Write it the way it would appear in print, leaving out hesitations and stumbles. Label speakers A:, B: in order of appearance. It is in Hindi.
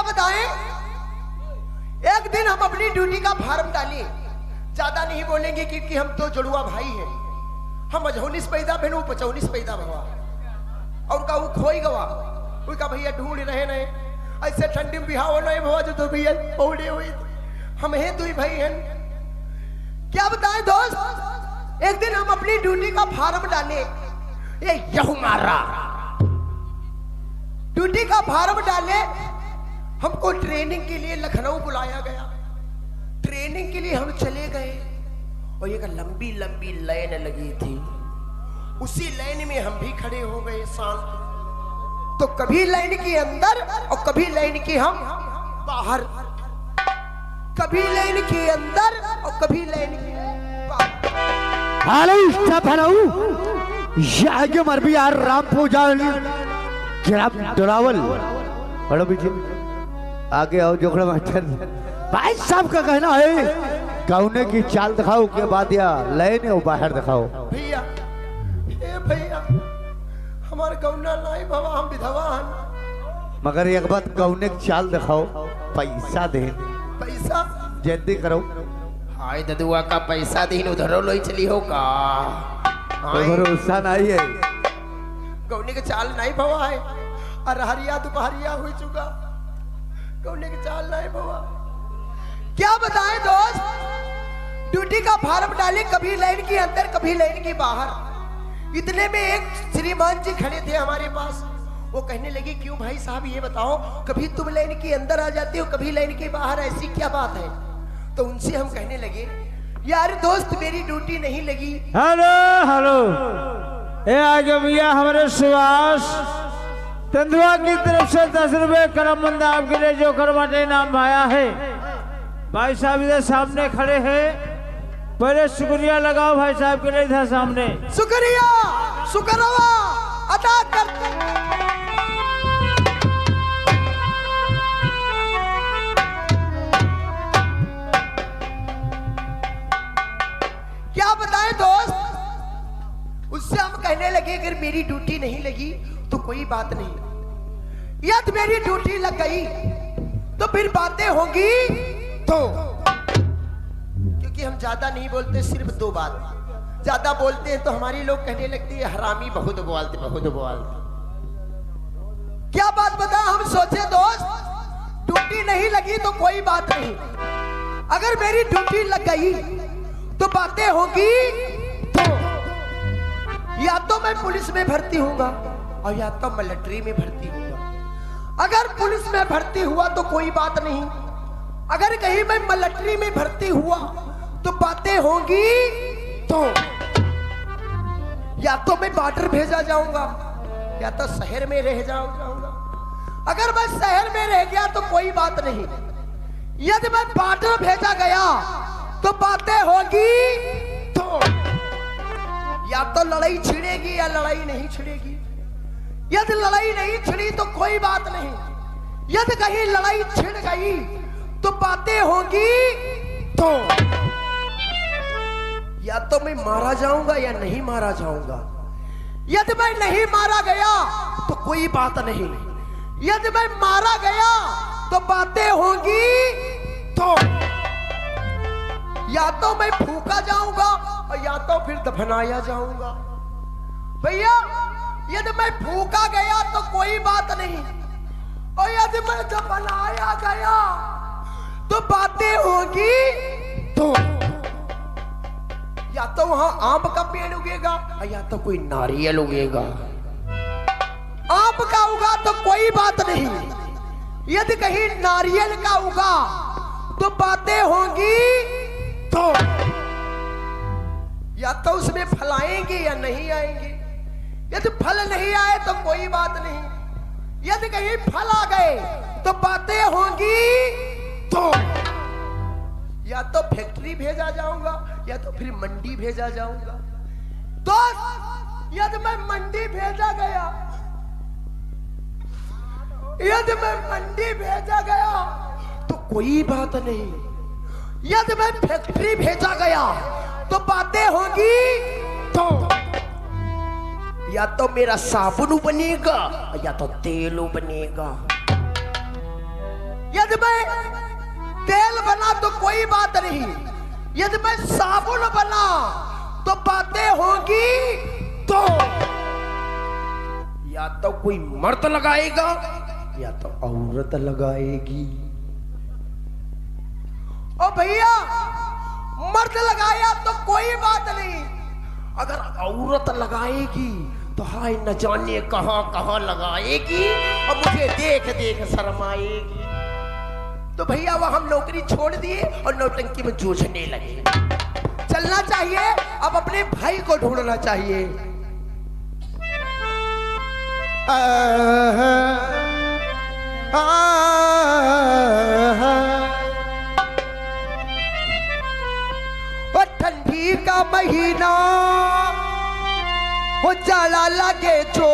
A: बताएं, एक दिन हम अपनी ड्यूटी का फार्म डाले, ज्यादा नहीं बोलेंगे क्योंकि हम तो जुड़वा भाई हैं। हम 19 पैदा भेन 95 पैदा भवा और का वो खोई गवा उसका भैया ढूंढ रहे नहीं, ऐसे ठंडी में बिहाव नहीं भवा जो तो भैया पौड़े हुई हम हैं दुई भाई हैं। क्या बताएं दोस्त, एक दिन हम अपनी ड्यूटी का फार्म डाले, ये यहू मारा ड्यूटी का फार्म डाले, हमको ट्रेनिंग के लिए लखनऊ बुलाया गया। ट्रेनिंग के लिए हम चले गए और एक लंबी लंबी लाइन लगी थी, उसी लाइन में हम भी खड़े हो गए शांत। तो कभी लाइन के अंदर और कभी लाइन के हम बाहर, कभी लाइन के अंदर और कभी लाइन के
B: मरबी यार राम पूजा डरावल बड़ो पीछे आगे आओ जोखड़ा मास्टर। भाई साहब का कहना है गाउने की चाल दिखाओ के बाद या लाइन है बाहर दिखाओ।
A: भैया भैया हमारे गौना नहीं बाबा, हम विधवा हैं।
B: मगर एक बात गाउने की चाल दिखाओ, पैसा दे
A: पैसा
B: जल्दी करो।
A: हाय ददुआ का पैसा दिन उधर लो चली हो का
B: भरोसा नहीं है।
A: गौने के चाल नहीं भवा है, अरहरिया दोपहरिया हो चुका, गौने के चाल नहीं भवा। क्या बताएं दोस्त, ड्यूटी का फार्म डाले, कभी लाइन के अंदर कभी लाइन के बाहर। इतने में एक श्रीमान जी खड़े थे हमारे पास, वो कहने लगे क्यों भाई साहब ये बताओ, कभी तुम लाइन के अंदर आ जाते हो कभी लाइन के बाहर, ऐसी क्या बात है। तो उनसे हम कहने लगे यार दोस्त मेरी ड्यूटी नहीं लगी।
C: हेलो हेलो ए आगे भैया हमारे सुभाष तेंदुआ की तरफ से 10 रुपए करमबंद आपके लिए जो करवाने नाम आया है। भाई साहब इधर सामने खड़े हैं, पहले शुक्रिया लगाओ भाई साहब के लिए इधर सामने।
A: शुक्रिया शुक्रवा अदा करते। क्या बताएं दोस्त, उससे हम कहने लगे अगर मेरी ड्यूटी नहीं लगी तो कोई बात नहीं, यदि मेरी ड्यूटी लग गई तो फिर बातें होंगी। तो क्योंकि हम ज्यादा नहीं बोलते, सिर्फ 2 बात, ज्यादा बोलते हैं तो हमारी लोग कहने लगती है हरामी बहुत बोलते बहुत बोलते। क्या बात बता, हम सोचे दोस्त ड्यूटी नहीं लगी तो कोई बात नहीं, अगर मेरी ड्यूटी लग गई तो बातें होगी। तो या तो मैं पुलिस में भर्ती होऊंगा और या तो मिलिट्री में भर्ती होऊंगा। अगर पुलिस में भर्ती हुआ तो कोई बात नहीं, अगर कहीं मैं मिलिट्री में भर्ती हुआ तो बातें होंगी। तो या तो मैं बॉर्डर भेजा जाऊंगा या तो शहर में रह जाऊंगा। अगर मैं शहर में रह गया तो कोई बात नहीं, यदि मैं बॉर्डर भेजा गया तो बातें होगी। तो या तो लड़ाई छिड़ेगी या लड़ाई नहीं छिड़ेगी। यदि लड़ाई नहीं छिड़ी तो कोई बात नहीं, यदि कहीं लड़ाई छिड़ गई तो बातें होंगी। तो या तो मैं मारा जाऊंगा या नहीं मारा जाऊंगा। यदि मैं नहीं मारा गया तो कोई बात नहीं, यदि मैं मारा गया तो बातें होंगी। तो या तो मैं फूका जाऊंगा और या तो फिर दफनाया जाऊंगा। भैया यदि मैं फूका गया तो कोई बात नहीं, और यदि मैं दफनाया गया तो बातें होगी। तो या तो वहां आम का पेड़ उगेगा और या तो कोई नारियल उगेगा। आम का उगा तो कोई बात नहीं, यदि कहीं नारियल का उगा तो बातें होंगी। तो या तो उसमें फल आएंगे या नहीं आएंगे। यदि फल नहीं आए तो कोई बात नहीं, यदि कहीं फल आ गए तो बातें होंगी। तो या तो फैक्ट्री भेजा जाऊंगा या तो फिर मंडी भेजा जाऊंगा। दोस्त यदि मैं मंडी भेजा गया, यदि मैं मंडी भेजा गया तो कोई बात नहीं, यदि मैं फैक्ट्री भेजा गया तो बातें होंगी। तो या तो मेरा साबुन बनेगा या तो तेल बनेगा। यदि मैं तेल बना तो कोई बात नहीं, यदि मैं साबुन बना तो बातें होगी। तो या तो कोई मर्द लगाएगा या तो औरत लगाएगी। ओ भैया, मर्द लगाया तो कोई बात नहीं, अगर औरत लगाएगी तो हाय न जाने कहां कहां लगाएगी और मुझे देख देख शर्माएगी। तो भैया वह हम नौकरी छोड़ दिए और नौटंकी में जूझने लगे। चलना चाहिए, अब अपने भाई को ढूंढना चाहिए। और ठंडी का महीना, वो जाला लगे जो